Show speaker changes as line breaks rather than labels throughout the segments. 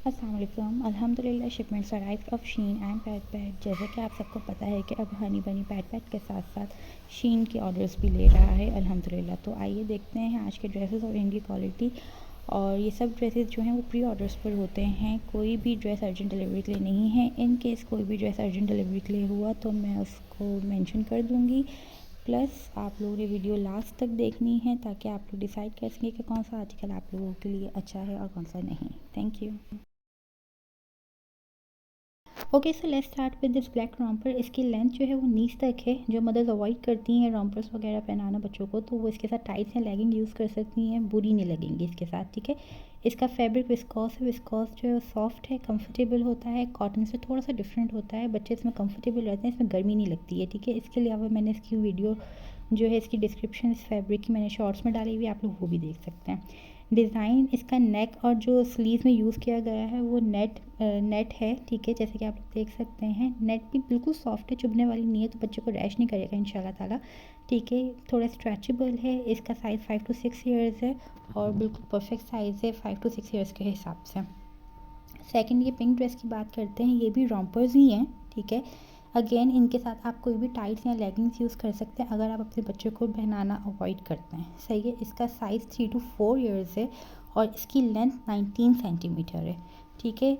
अस्सलाम वालेकुम। अल्हम्दुलिल्लाह shipments arrived of Shein and paid. जैसे कि आप सबको पता है कि अब हनी बनी पैड के साथ साथ शीन के ऑर्डर्स भी ले रहा है अल्हम्दुलिल्लाह। तो आइए देखते हैं आज के ड्रेसेस और इनकी क्वालिटी। और ये सब ड्रेसेस जो हैं वो प्री ऑर्डर्स पर होते हैं, कोई भी ड्रेस अर्जेंट डिलीवरी के लिए नहीं है। इन केस कोई भी ड्रेस अर्जेंट डिलीवरी के लिए हुआ तो मैं उसको मेंशन कर दूँगी। प्लस आप लोगों ने वीडियो लास्ट तक देखनी है ताकि आप लोग डिसाइड कर सकें कि कौन सा आर्टिकल आप लोगों के लिए अच्छा है और कौन सा नहीं। Thank you. Okay, so let's start with this black romper. इसकी लेंथ जो है वो नीच तक है। जो मदर्स अवॉइड करती हैं रॉम्पर्स वगैरह पहनाना बच्चों को, तो वो इसके साथ टाइट्स या लेगिंग यूज़ कर सकती हैं, बुरी नहीं लगेंगी इसके साथ, ठीक है। इसका फैब्रिक विस्कॉस है। विस्कॉस जो है वो सॉफ्ट है, कंफर्टेबल होता है, कॉटन से थोड़ा सा डिफरेंट होता है। बच्चे इसमें कंफर्टेबल रहते हैं, इसमें गर्मी नहीं लगती है, ठीक है। इसके अलावा मैंने इसकी वीडियो जो है इसकी डिस्क्रिप्शन इस फैब्रिक की मैंने शॉर्ट्स में डाली हुई है, आप लोग वो भी देख सकते हैं। डिज़ाइन इसका नेक और जो स्लीव में यूज़ किया गया है वो नेट है, ठीक है। जैसे कि आप लोग देख सकते हैं, नेट भी बिल्कुल सॉफ्ट है, चुभने वाली नहीं है, तो बच्चे को रैश नहीं करेगा इंशाल्लाह ताला, ठीक है। थोड़ा स्ट्रेचेबल है। इसका साइज़ 5 to 6 ईयर्स है और बिल्कुल परफेक्ट साइज़ है 5 to 6 ईयर्स के हिसाब से। सेकंड, ये पिंक ड्रेस की बात करते हैं, ये भी रॉम्पर्स ही हैं, ठीक है। अगेन इनके साथ आप कोई भी टाइट्स या लेगिंग्स यूज़ कर सकते हैं अगर आप अपने बच्चे को पहनाना अवॉइड करते हैं, सही है। इसका साइज़ 3 to 4 ईयर्स है और इसकी लेंथ 19 सेंटीमीटर है, ठीक है।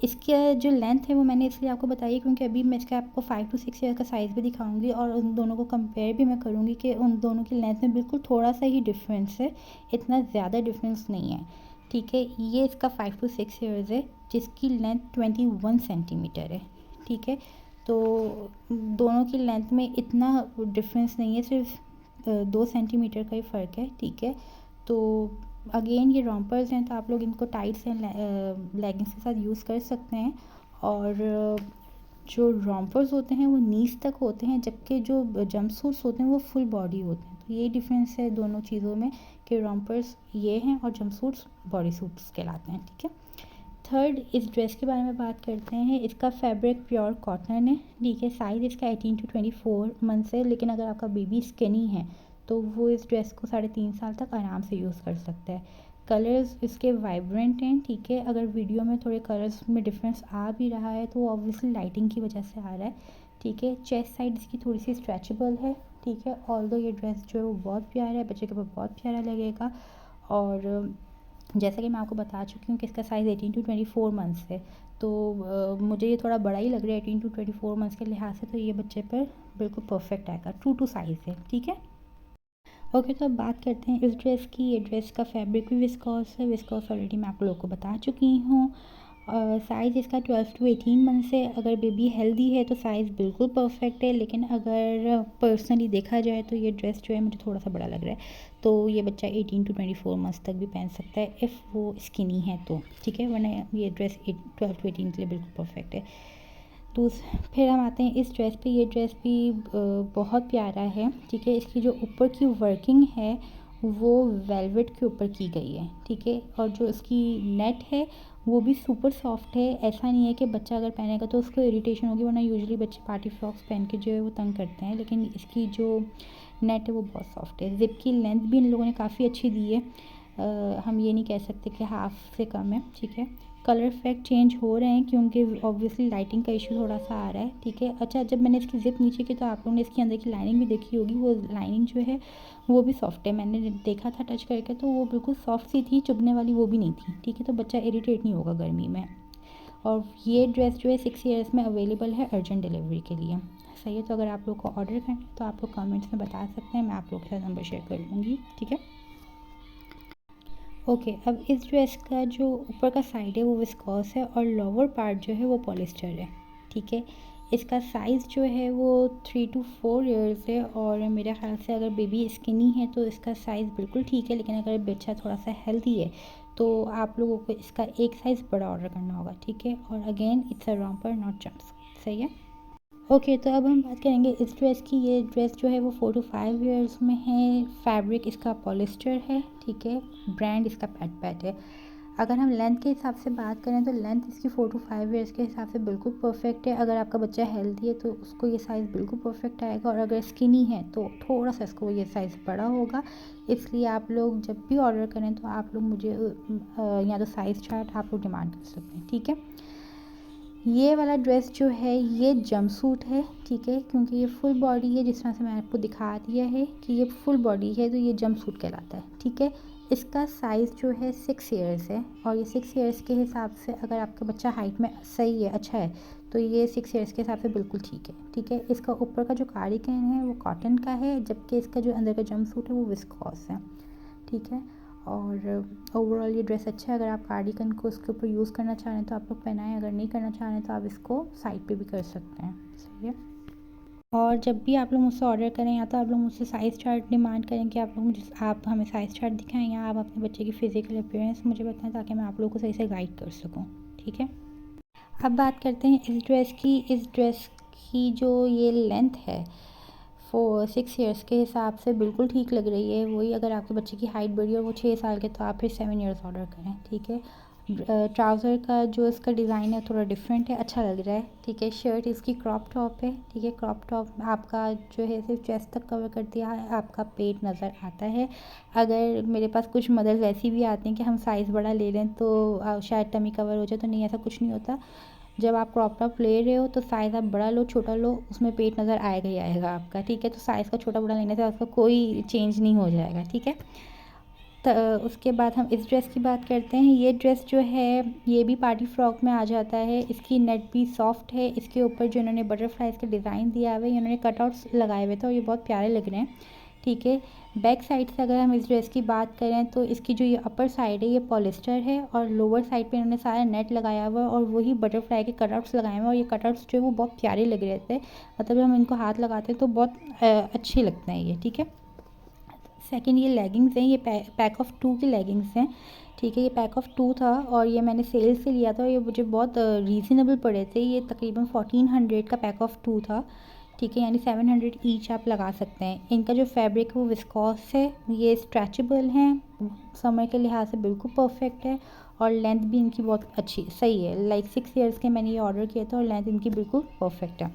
इसका जो लेंथ है वो मैंने इसलिए आपको बताई क्योंकि अभी मैं इसका आपको 5 to 6 ईयर का साइज़ भी दिखाऊंगी और उन दोनों को कंपेयर भी मैं करूँगी कि उन दोनों की लेंथ में बिल्कुल थोड़ा सा ही डिफरेंस है, इतना ज़्यादा डिफरेंस नहीं है, ठीक है। ये इसका 5 to 6 ईयर्स है जिसकी लेंथ 21 सेंटीमीटर है, ठीक है। तो दोनों की लेंथ में इतना डिफरेंस नहीं है, सिर्फ 2 सेंटीमीटर का ही फ़र्क है, ठीक है। तो अगेन ये रॉम्पर्स हैं तो आप लोग इनको टाइट्स एंड लेगिंग्स के साथ यूज़ कर सकते हैं। और जो रॉम्पर्स होते हैं वो नीज तक होते हैं जबकि जो जंपसूट्स होते हैं वो फुल बॉडी होते हैं। तो ये डिफरेंस है दोनों चीज़ों में कि रॉम्पर्स ये हैं और जंपसूट्स बॉडी सूट्स कहलाते हैं, ठीक है। थर्ड, इस ड्रेस के बारे में बात करते हैं। इसका फैब्रिक प्योर कॉटन है, ठीक है। साइज़ इसका 18 to 24 मंथ्स है, लेकिन अगर आपका बेबी स्किनी है तो वो इस ड्रेस को 3.5 साल तक आराम से यूज़ कर सकता है। कलर्स इसके वाइब्रेंट हैं, ठीक है। अगर वीडियो में थोड़े कलर्स में डिफरेंस आ भी रहा है तो वो ऑब्वियसली लाइटिंग की वजह से आ रहा है, ठीक है। चेस्ट साइड इसकी थोड़ी सी स्ट्रेचेबल है, ठीक है। ऑल्दो ये ड्रेस जो है वो बहुत प्यारा है, बच्चे के ऊपर बहुत प्यारा लगेगा। और जैसा कि मैं आपको बता चुकी हूँ कि इसका साइज़ 18 to 24 मंथ्स है, तो मुझे ये थोड़ा बड़ा ही लग रहा है 18 to 24 मंथ्स के लिहाज से, तो ये बच्चे पर बिल्कुल परफेक्ट आएगा, ट्रू टू साइज़ है, ठीक है। ओके, तो अब बात करते हैं इस ड्रेस की। ये ड्रेस का फैब्रिक भी विस्कॉस है। विस्कॉस ऑलरेडी मैं आप लोगों को बता चुकी हूँ। साइज़ इसका 12 to 18 मंथ्स है। अगर बेबी हेल्दी है तो साइज़ बिल्कुल परफेक्ट है, लेकिन अगर पर्सनली देखा जाए तो ये ड्रेस जो है मुझे थोड़ा सा बड़ा लग रहा है। तो ये बच्चा 18 to 24 मंथ्स तक भी पहन सकता है इफ़ वो स्किनी है तो, ठीक है। वरना ये ड्रेस 12 to 18 के लिए बिल्कुल परफेक्ट है। फिर हम आते हैं इस ड्रेस पे। ये ड्रेस भी बहुत प्यारा है, ठीक है। इसकी जो ऊपर की वर्किंग है वो वेलवेट के ऊपर की गई है, ठीक है। और जो इसकी नेट है वो भी सुपर सॉफ्ट है। ऐसा नहीं है कि बच्चा अगर पहनेगा तो उसको इरिटेशन होगी, वरना यूजुअली बच्चे पार्टी फ्रॉक्स पहन के जो है वो तंग करते हैं, लेकिन इसकी जो नेट है वो बहुत सॉफ्ट है। ज़िप की लेंथ भी इन लोगों ने काफ़ी अच्छी दी है, हम ये नहीं कह सकते कि हाफ से कम है, ठीक है। कलर इफेक्ट चेंज हो रहे हैं क्योंकि ऑब्वियसली लाइटिंग का इशू थोड़ा सा आ रहा है, ठीक है। अच्छा, जब मैंने इसकी ज़िप नीचे की तो आप लोगों ने इसके अंदर की लाइनिंग भी देखी होगी, वो लाइनिंग जो है वो भी सॉफ्ट है। मैंने देखा था टच करके तो वो बिल्कुल सॉफ्ट सी थी, चुभने वाली वो भी नहीं थी, ठीक है। तो बच्चा इरिटेट नहीं होगा गर्मी में। और ये ड्रेस जो है 6 ईयर्स में अवेलेबल है अर्जेंट डिलीवरी के लिए, सही है। तो अगर आप लोग को ऑर्डर करना है तो आप लोग कमेंट्स में बता सकते हैं, मैं आप लोग के साथ नंबर शेयर कर लूँगी, ठीक है। ओके, अब इस ड्रेस का जो ऊपर का साइड है वो विस्कॉस है और लोअर पार्ट जो है वो पॉलिस्टर है, ठीक है। इसका साइज़ जो है वो 3 to 4 ईयर्स है और मेरे ख्याल से अगर बेबी स्किनी है तो इसका साइज़ बिल्कुल ठीक है, लेकिन अगर बच्चा थोड़ा सा हेल्दी है तो आप लोगों को इसका एक साइज़ बड़ा ऑर्डर करना होगा, ठीक है। और again it's a romper not jumpsuit, सही है। ओके, तो अब हम बात करेंगे इस ड्रेस की। ये ड्रेस जो है वो 4 to 5 ईयर्स में है। फैब्रिक इसका पॉलिस्टर है, ठीक है। ब्रांड इसका पैट पैट है। अगर हम लेंथ के हिसाब से बात करें तो लेंथ इसकी 4 to 5 ईयर्स के हिसाब से बिल्कुल परफेक्ट है। अगर आपका बच्चा हेल्दी है तो उसको ये साइज़ बिल्कुल परफेक्ट आएगा, और अगर स्किनी है तो थोड़ा सा इसको ये साइज़ बड़ा होगा। इसलिए आप लोग जब भी ऑर्डर करें तो आप लोग मुझे या तो साइज़ चार्ट आप लोग डिमांड कर सकते हैं, ठीक है। ये वाला ड्रेस जो है ये जंपसूट है, ठीक है, क्योंकि ये फुल बॉडी है। जिस तरह से मैंने आपको दिखा दिया है कि ये फुल बॉडी है तो ये जंपसूट कहलाता है, ठीक है। इसका साइज़ जो है 6 ईयर्स है, और ये 6 ईयर्स के हिसाब से अगर आपका बच्चा हाइट में सही है, अच्छा है, तो ये 6 ईयर्स के हिसाब से बिल्कुल ठीक है, ठीक है। इसका ऊपर का जो कार्डिगन है वो कॉटन का है, जबकि इसका जो अंदर का जंपसूट है वो विस्कॉस है, ठीक है। और ओवरऑल ये ड्रेस अच्छा है। अगर आप कार्डिगन को उसके ऊपर यूज़ करना चाह रहे हैं तो आप लोग पहनाएं, अगर नहीं करना चाह रहे हैं तो आप इसको साइड पे भी कर सकते हैं, सही है। और जब भी आप लोग मुझसे ऑर्डर करें या तो आप लोग मुझसे साइज़ चार्ट डिमांड करें कि आप हमें साइज़ चार्ट दिखाएं, या आप अपने बच्चे की फ़िज़िकल अपीयरेंस मुझे बताएं ताकि मैं आप लोगों को सही से गाइड कर सकूं, ठीक है। अब बात करते हैं इस ड्रेस की। इस ड्रेस की जो ये लेंथ है 6 ईयर्स के हिसाब से बिल्कुल ठीक लग रही है। वही अगर आपके बच्चे की हाइट बड़ी है और वो 6 साल के, तो आप फिर 7 ईयर्स ऑर्डर करें, ठीक है। ट्राउज़र का जो इसका डिज़ाइन है थोड़ा डिफरेंट है, अच्छा लग रहा है, ठीक है। शर्ट इसकी क्रॉप टॉप है, ठीक है। क्रॉप टॉप आपका जो है सिर्फ चेस्ट तक कवर करती है, आपका पेट नज़र आता है। अगर मेरे पास कुछ मदर्स ऐसी भी आती हैं कि हम साइज़ बड़ा ले लें तो शायद टमी कवर हो जाए, तो नहीं, ऐसा कुछ नहीं होता। जब आप क्रॉप टॉप ले रहे हो तो साइज़ आप बड़ा लो छोटा लो, उसमें पेट नज़र आएगा ही आएगा आपका, ठीक है। तो साइज़ का छोटा बड़ा लेने से उसका कोई चेंज नहीं हो जाएगा, ठीक है। तो उसके बाद हम इस ड्रेस की बात करते हैं। ये ड्रेस जो है ये भी पार्टी फ्रॉक में आ जाता है। इसकी नेट भी सॉफ्ट है। इसके ऊपर जो इन्होंने बटरफ्लाइज का डिज़ाइन दिया हुआ है, इन्होंने कटआउट्स लगाए हुए थे और ये बहुत प्यारे लग रहे हैं, ठीक है। बैक साइड से अगर हम इस ड्रेस की बात करें तो इसकी जो ये अपर साइड है ये पॉलिस्टर है, और लोअर साइड पे इन्होंने सारा नेट लगाया हुआ है और वही बटरफ्लाई के कटआउट्स लगाए हुए हैं, और ये कटआउट्स जो है वो बहुत प्यारे लग रहे थे। मतलब हम इनको हाथ लगाते हैं तो बहुत अच्छे लगते हैं ये, ठीक है। सेकंड ये लेगिंग्स हैं, ये पैक ऑफ 2 की लेगिंग्स हैं, ठीक है। ये पैक ऑफ 2 था और ये मैंने सेल से लिया था, और ये मुझे बहुत रीज़नेबल पड़े थे। ये तकरीबन 1400 का पैक ऑफ 2 था, ठीक है, यानी 700 ईच आप लगा सकते हैं। इनका जो फैब्रिक है वो विस्कॉस है, ये स्ट्रेचेबल हैं, समर के लिहाज से बिल्कुल परफेक्ट है, और लेंथ भी इनकी बहुत अच्छी सही है। लाइक 6 ईयर्स के मैंने ये ऑर्डर किया था और लेंथ इनकी बिल्कुल परफेक्ट है।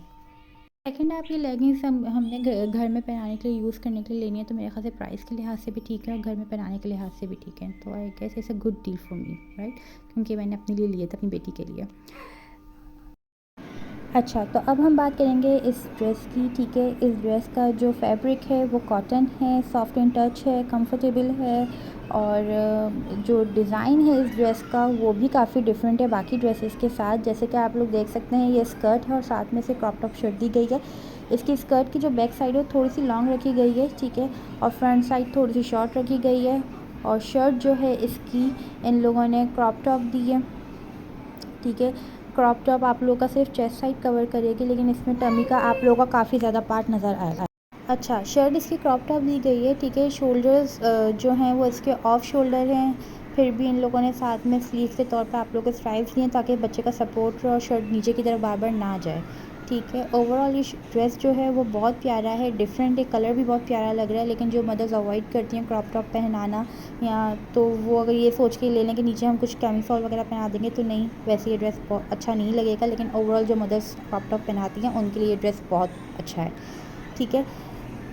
सेकंड आप ये लेगिंग्स हमने घर में पहनाने के लिए यूज़ करने के लिए लेनी है, तो मेरे ख्याल से प्राइस के लिहाज से भी ठीक है और घर में पहनाने के लिहाज से भी ठीक है। तो I guess it's a good deal for me, right, क्योंकि मैंने अपने लिए लिए थे, अपनी बेटी के लिए। अच्छा, तो अब हम बात करेंगे इस ड्रेस की, ठीक है। इस ड्रेस का जो फैब्रिक है वो कॉटन है, सॉफ्ट इन टच है, कंफर्टेबल है, और जो डिज़ाइन है इस ड्रेस का वो भी काफ़ी डिफरेंट है बाकी ड्रेसेस के साथ। जैसे कि आप लोग देख सकते हैं ये स्कर्ट है और साथ में से क्रॉप टॉप शर्ट दी गई है। इसकी स्कर्ट की जो बैक साइड है थोड़ी सी लॉन्ग रखी गई है, ठीक है, और फ्रंट साइड थोड़ी सी शॉर्ट रखी गई है। और शर्ट जो है इसकी इन लोगों ने क्रॉप टॉप दी है, ठीक है। क्रॉप टॉप आप लोगों का सिर्फ चेस्ट साइड कवर करेगी, लेकिन इसमें टमी का आप लोगों का काफ़ी ज़्यादा पार्ट नज़र आएगा। अच्छा, शर्ट इसकी क्रॉप टॉप दी गई है, ठीक है। शोल्डर्स जो हैं वो इसके ऑफ शोल्डर हैं, फिर भी इन लोगों ने साथ में स्लीव्स के तौर पे आप लोगों को स्ट्राइप्स दिए ताकि बच्चे का सपोर्ट रहे और शर्ट नीचे की तरफ बार बार ना जाए, ठीक है। ओवरऑल ये ड्रेस जो है वो बहुत प्यारा है, डिफरेंट है, कलर भी बहुत प्यारा लग रहा है। लेकिन जो मदर्स अवॉइड करती हैं क्रॉप टॉप पहनाना, या तो वो अगर ये सोच के ले लें कि नीचे हम कुछ कैमिसोल वगैरह पहना देंगे, तो नहीं, वैसे ये ड्रेस बहुत अच्छा नहीं लगेगा। लेकिन ओवरऑल जो मदर्स क्रॉप टॉप पहनाती हैं उनके लिए ये ड्रेस बहुत अच्छा है, ठीक है।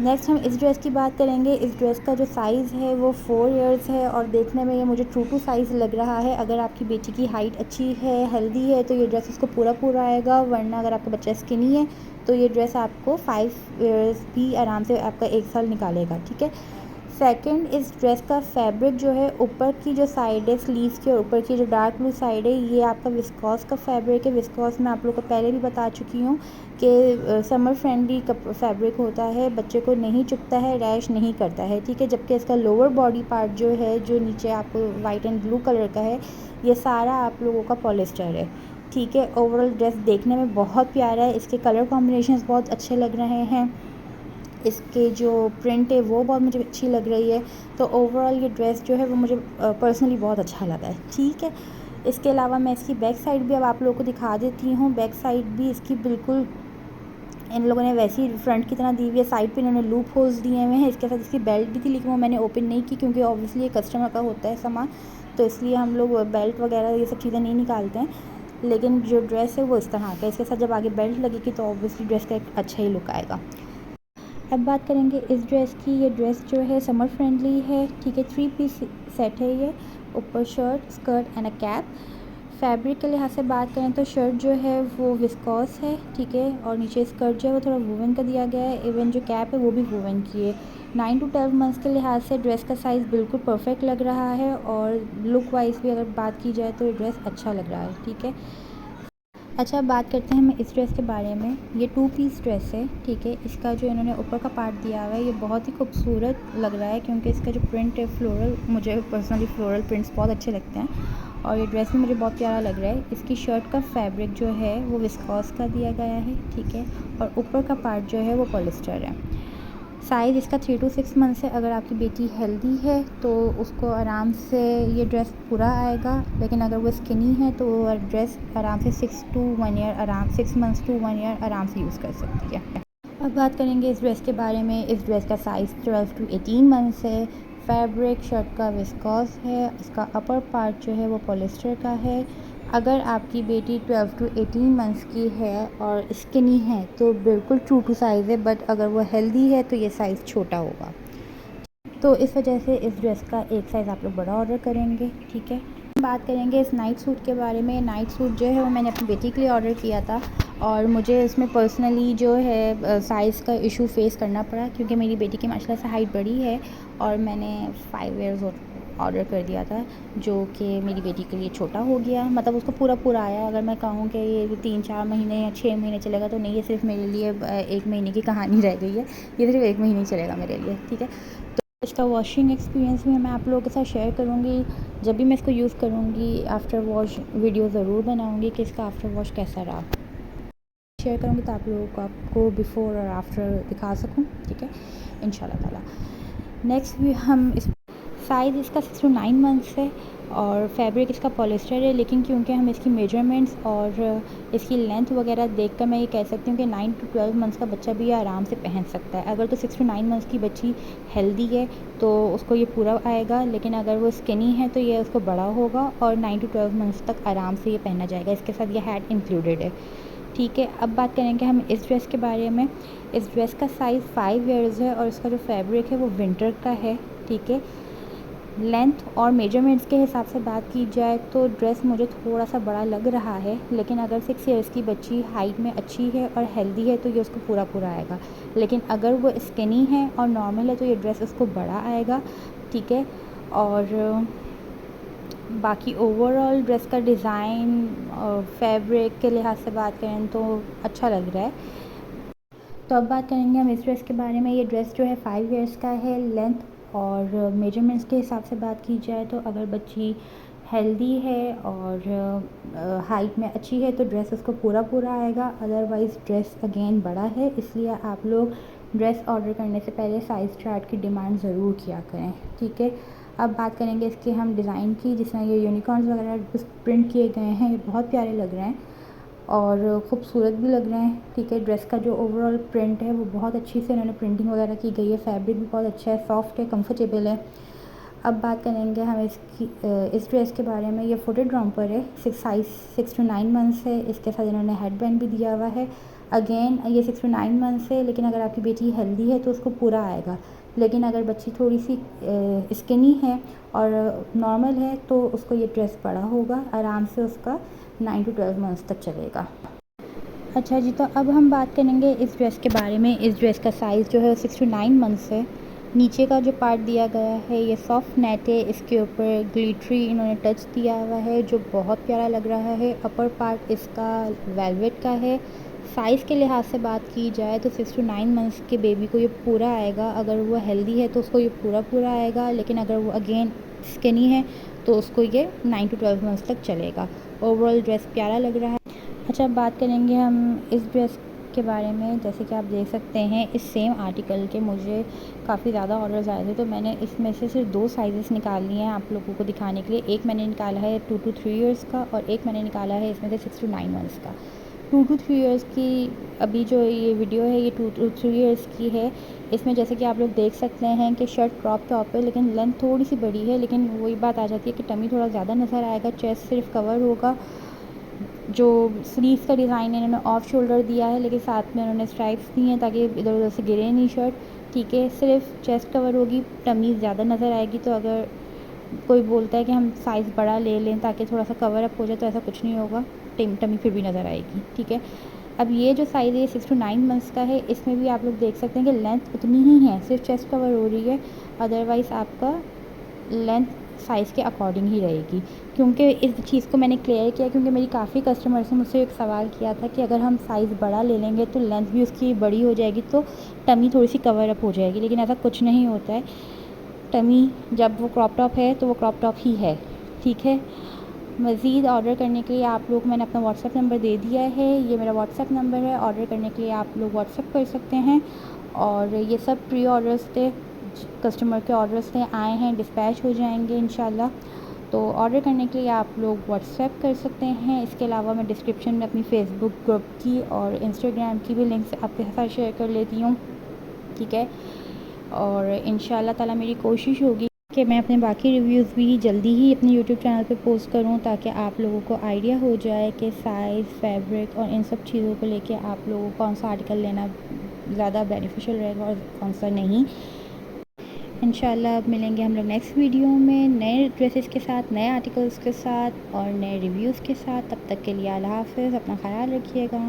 नेक्स्ट हम इस ड्रेस की बात करेंगे। इस ड्रेस का जो साइज़ है वो 4 ईयर्स है, और देखने में ये मुझे ट्रू टू साइज़ लग रहा है। अगर आपकी बेटी की हाइट अच्छी है, हेल्दी है, तो ये ड्रेस इसको पूरा पूरा आएगा, वरना अगर आपका बच्चा स्किनी है तो ये ड्रेस आपको 5 ईयर्स भी आराम से आपका 1 साल निकालेगा, ठीक है। सेकंड, इस ड्रेस का फैब्रिक जो है ऊपर की जो साइड है स्लीव्स के ऊपर की जो डार्क ब्लू साइड है, ये आपका विस्कॉस का फैब्रिक है। विस्कॉस मैं आप लोगों को पहले भी बता चुकी हूँ कि समर फ्रेंडली फैब्रिक होता है, बच्चे को नहीं चुभता है, रैश नहीं करता है, ठीक है। जबकि इसका लोअर बॉडी पार्ट जो है, जो नीचे आपको वाइट एंड ब्लू कलर का है, ये सारा आप लोगों का पॉलिस्टर है, ठीक है। ओवरऑल ड्रेस देखने में बहुत प्यारा है, इसके कलर कॉम्बिनेशंस बहुत अच्छे लग रहे हैं, इसके जो प्रिंट है वो बहुत मुझे अच्छी लग रही है। तो ओवरऑल ये ड्रेस जो है वो मुझे पर्सनली बहुत अच्छा लगा है, ठीक है। इसके अलावा मैं इसकी बैक साइड भी अब आप लोगों को दिखा देती हूँ। बैक साइड भी इसकी बिल्कुल इन लोगों ने वैसी फ्रंट की तरह दी हुई है। साइड पे इन्होंने लूप होल्स दिए हुए हैं। इसके साथ इसकी बेल्ट भी थी, लेकिन वो मैंने ओपन नहीं की क्योंकि ऑब्वियसली ये कस्टमर का होता है सामान, तो इसलिए हम लोग बेल्ट वगैरह ये सब चीज़ें नहीं निकालते हैं, लेकिन जो ड्रेस है वो इस तरह का है। इसके साथ जब आगे बेल्ट लगेगी तो ऑब्वियसली ड्रेस का एक अच्छा ही लुक आएगा। अब बात करेंगे इस ड्रेस की। ये ड्रेस जो है समर फ्रेंडली है, ठीक है। 3 पीस सेट है ये, ऊपर shirt, skirt and a cap. Fabric के लिहाज से बात करें तो शर्ट जो है वो विस्कॉस है, ठीक है, और नीचे स्कर्ट जो है वो थोड़ा वूवन का दिया गया है। इवन जो कैप है वो भी वूवन की है। 9 to 12 मंथ्स के लिहाज से ड्रेस का साइज़ बिल्कुल परफेक्ट लग रहा है, और लुक वाइज भी अगर बात की जाए तो ये ड्रेस अच्छा लग रहा है, ठीक है। अच्छा, अब बात करते हैं हम इस ड्रेस के बारे में। ये 2 पीस ड्रेस है, ठीक है। इसका जो इन्होंने ऊपर का पार्ट दिया हुआ है ये बहुत ही खूबसूरत लग रहा है, क्योंकि इसका जो प्रिंट है फ्लोरल, मुझे पर्सनली फ्लोरल प्रिंट्स बहुत अच्छे लगते हैं, और ये ड्रेस भी मुझे बहुत प्यारा लग रहा है। इसकी शर्ट का फैब्रिक जो है वो विस्कॉस का दिया गया है, ठीक है, और ऊपर का पार्ट जो है वो पॉलिस्टर है। साइज़ इसका 3 to 6 मंथ्स है। अगर आपकी बेटी हेल्दी है तो उसको आराम से ये ड्रेस पूरा आएगा, लेकिन अगर वो स्किनी है तो वो ड्रेस आराम से 6 to 1 year, 6 months to 1 year आराम से यूज़ कर सकती है। अब बात करेंगे इस ड्रेस के बारे में। इस ड्रेस का साइज़ 12 to 18 मंथ्स है। फैब्रिक शर्ट का विस्कॉस है। इसका अपर पार्ट जो है वो पॉलिस्टर का है। अगर आपकी बेटी 12 to 18 मंथ्स की है और स्किनी है तो बिल्कुल ट्रू टू साइज़ है, बट अगर वो हेल्दी है तो ये साइज़ छोटा होगा। तो इस वजह से इस ड्रेस का एक साइज़ आप लोग बड़ा ऑर्डर करेंगे, ठीक है। बात करेंगे इस नाइट सूट के बारे में। नाइट सूट जो है वो मैंने अपनी बेटी के लिए ऑर्डर किया था, और मुझे इसमें पर्सनली जो है साइज़ का इशू फेस करना पड़ा, क्योंकि मेरी बेटी की माशाल्लाह से हाइट बड़ी है, और मैंने 5 ईयर्स ऑर्डर कर दिया था, जो कि मेरी बेटी के लिए छोटा हो गया। मतलब उसको पूरा आया। अगर मैं कहूँ कि ये 3-4 महीने या 6 महीने चलेगा तो नहीं, ये सिर्फ मेरे लिए 1 महीने की कहानी रह गई है। ये सिर्फ 1 महीने चलेगा मेरे लिए, ठीक है। इसका वॉशिंग एक्सपीरियंस भी मैं आप लोगों के साथ शेयर करूँगी। जब भी मैं इसको यूज़ करूँगी आफ्टर वॉश वीडियो ज़रूर बनाऊँगी कि इसका आफ्टर वॉश कैसा रहा, शेयर करूँगी, तो आप लोगों को आपको बिफ़ोर और आफ्टर दिखा सकूँ, ठीक है, इंशाल्लाह ताला। नेक्स्ट भी हम इस साइज़ इसका 6 to 9 मंथ्स है, और फैब्रिक इसका पॉलिस्टर है, लेकिन क्योंकि हम इसकी मेजरमेंट्स और इसकी लेंथ वगैरह देखकर मैं ये कह सकती हूँ कि 9 to 12 मंथ्स का बच्चा भी ये आराम से पहन सकता है। अगर तो 6 to 9 मंथ्स की बच्ची हेल्दी है तो उसको ये पूरा आएगा, लेकिन अगर वो स्किनी है तो ये उसको बड़ा होगा, और 9 to 12 मंथ्स तक आराम से ये पहना जाएगा। इसके साथ ये हैट इंक्लूडेड है, ठीक है। अब बात करेंगे हम इस ड्रेस के बारे में। इस ड्रेस का साइज़ 5 ईयर्स है, और इसका जो फैब्रिक है वो विंटर का है, ठीक है। लेंथ और मेजरमेंट्स के हिसाब से बात की जाए तो ड्रेस मुझे थोड़ा सा बड़ा लग रहा है, लेकिन अगर 6 ईयर्स की बच्ची हाइट में अच्छी है और हेल्दी है तो ये उसको पूरा आएगा, लेकिन अगर वो स्किनी है और नॉर्मल है तो ये ड्रेस उसको बड़ा आएगा, ठीक है। और बाकी ओवरऑल ड्रेस का डिज़ाइन और फैब्रिक के लिहाज से बात करें तो अच्छा लग रहा है। तो अब बात करेंगे हम इस ड्रेस के बारे में। ये ड्रेस जो है 5 ईयर्स का है। लेंथ और मेजरमेंट्स के हिसाब से बात की जाए तो अगर बच्ची हेल्दी है और हाइट में अच्छी है तो ड्रेस उसको पूरा आएगा, अदरवाइज़ ड्रेस अगेन बड़ा है। इसलिए आप लोग ड्रेस ऑर्डर करने से पहले साइज़ चार्ट की डिमांड ज़रूर किया करें, ठीक है। अब बात करेंगे इसके हम डिज़ाइन की। जिसमें ये यूनिकॉर्न्स वगैरह प्रिंट किए गए हैं, ये बहुत प्यारे लग रहे हैं और ख़ूबसूरत भी लग रहे हैं, ठीक है। ड्रेस का जो ओवरऑल प्रिंट है वो बहुत अच्छी से इन्होंने प्रिंटिंग वगैरह की गई है। फैब्रिक भी बहुत अच्छा है, सॉफ्ट है, कंफर्टेबल है। अब बात करेंगे हम इसकी इस ड्रेस के बारे में। ये फुटेड रॉम्पर है, साइज़ 6 to 9 मंथ्स है। इसके साथ इन्होंने हेड बैंड भी दिया हुआ है। अगेन ये 6 to 9 मंथ्स है, लेकिन अगर आपकी बेटी हेल्दी है तो उसको पूरा आएगा, लेकिन अगर बच्ची थोड़ी सी स्किनी है और नॉर्मल है तो उसको ये ड्रेस बड़ा होगा, आराम से उसका 9 to 12 मंथ्स तक चलेगा। अच्छा जी, तो अब हम बात करेंगे इस ड्रेस के बारे में। इस ड्रेस का साइज़ जो है 6 to 9 मंथ्स है। नीचे का जो पार्ट दिया गया है ये सॉफ्ट नेट है। इसके ऊपर ग्लिटरी इन्होंने टच दिया हुआ है जो बहुत प्यारा लग रहा है। अपर पार्ट इसका वेलवेट का है। साइज़ के लिहाज से बात की जाए तो 6 to 9 मंथ्स के बेबी को ये पूरा आएगा। अगर वो हेल्दी है तो उसको ये पूरा आएगा, लेकिन अगर वो अगेन स्किनी है तो उसको ये 9 to 12 मंथ्स तक चलेगा। ओवरऑल ड्रेस प्यारा लग रहा है। अच्छा, अब बात करेंगे हम इस ड्रेस के बारे में। जैसे कि आप देख सकते हैं इस सेम आर्टिकल के मुझे काफ़ी ज़्यादा ऑर्डर्स आए थे, तो मैंने इसमें से सिर्फ 2 साइज़ेस निकाल लिए हैं आप लोगों को दिखाने के लिए। एक मैंने निकाला है 2 to 3 ईयर्स का, और एक मैंने निकाला है इसमें से 6 to 9 मंथ्स का। 2 to 3 इयर्स की अभी जो ये वीडियो है ये 2 to 3 इयर्स की है। इसमें जैसे कि आप लोग देख सकते हैं कि शर्ट क्रॉप टॉप है लेकिन लेंथ थोड़ी सी बड़ी है, लेकिन वही बात आ जाती है कि टमी थोड़ा ज़्यादा नज़र आएगा, चेस्ट सिर्फ कवर होगा। जो स्लीव्स का डिज़ाइन है इन्होंने ऑफ शोल्डर दिया है, लेकिन साथ में उन्होंने स्ट्राइप्स दी हैं ताकि इधर उधर से गिरे नहीं शर्ट। ठीक है, सिर्फ चेस्ट कवर होगी, टमी ज़्यादा नज़र आएगी। तो अगर कोई बोलता है कि हम साइज़ बड़ा ले लें ताकि थोड़ा सा कवर अप हो जाए, तो ऐसा कुछ नहीं होगा, टमी फिर भी नज़र आएगी। ठीक है, अब ये जो साइज़ है 6 to 9 मंथ्स का है, इसमें भी आप लोग देख सकते हैं कि लेंथ उतनी ही है, सिर्फ चेस्ट कवर हो रही है, अदरवाइज़ आपका लेंथ साइज़ के अकॉर्डिंग ही रहेगी। क्योंकि इस चीज़ को मैंने क्लियर किया क्योंकि मेरी काफ़ी कस्टमर्स ने मुझसे एक सवाल किया था कि अगर हम साइज़ बड़ा ले लेंगे तो लेंथ भी उसकी बड़ी हो जाएगी, तो टमी थोड़ी सी कवर अप हो जाएगी, लेकिन ऐसा कुछ नहीं होता है। टमी जब वो क्रॉप टॉप है तो वो क्रॉप टॉप ही है। ठीक है, मज़ीद ऑर्डर करने के लिए आप लोग, मैंने अपना व्हाट्सएप नंबर दे दिया है, ये मेरा व्हाट्सएप नंबर है। ऑर्डर करने के लिए आप लोग व्हाट्सएप कर सकते हैं। और ये सब प्री ऑर्डर्स थे, कस्टमर के ऑर्डर्स थे, आए हैं, डिस्पैच हो जाएंगे इंशाल्लाह। तो ऑर्डर करने के लिए आप लोग व्हाट्सएप कर सकते हैं। इसके अलावा मैं डिस्क्रिप्शन में अपनी फ़ेसबुक ग्रुप की और इंस्टाग्राम की भी लिंक्स आपके साथ शेयर कर लेती हूँ। ठीक है, और इंशाल्लाह ताला मेरी कोशिश होगी कि मैं अपने बाकी रिव्यूज़ भी जल्दी ही अपने यूट्यूब चैनल पे पोस्ट करूं, ताकि आप लोगों को आइडिया हो जाए कि साइज़, फैब्रिक और इन सब चीज़ों को लेके आप लोगों को कौन सा आर्टिकल लेना ज़्यादा बेनिफिशियल रहेगा और कौन सा नहीं। इंशाल्लाह अब मिलेंगे हम लोग नेक्स्ट वीडियो में नए ड्रेसेस के साथ, नए आर्टिकल्स के साथ और नए रिव्यूज़ के साथ। तब तक के लिए अल्लाह हाफ़िज़, अपना ख़याल रखिएगा।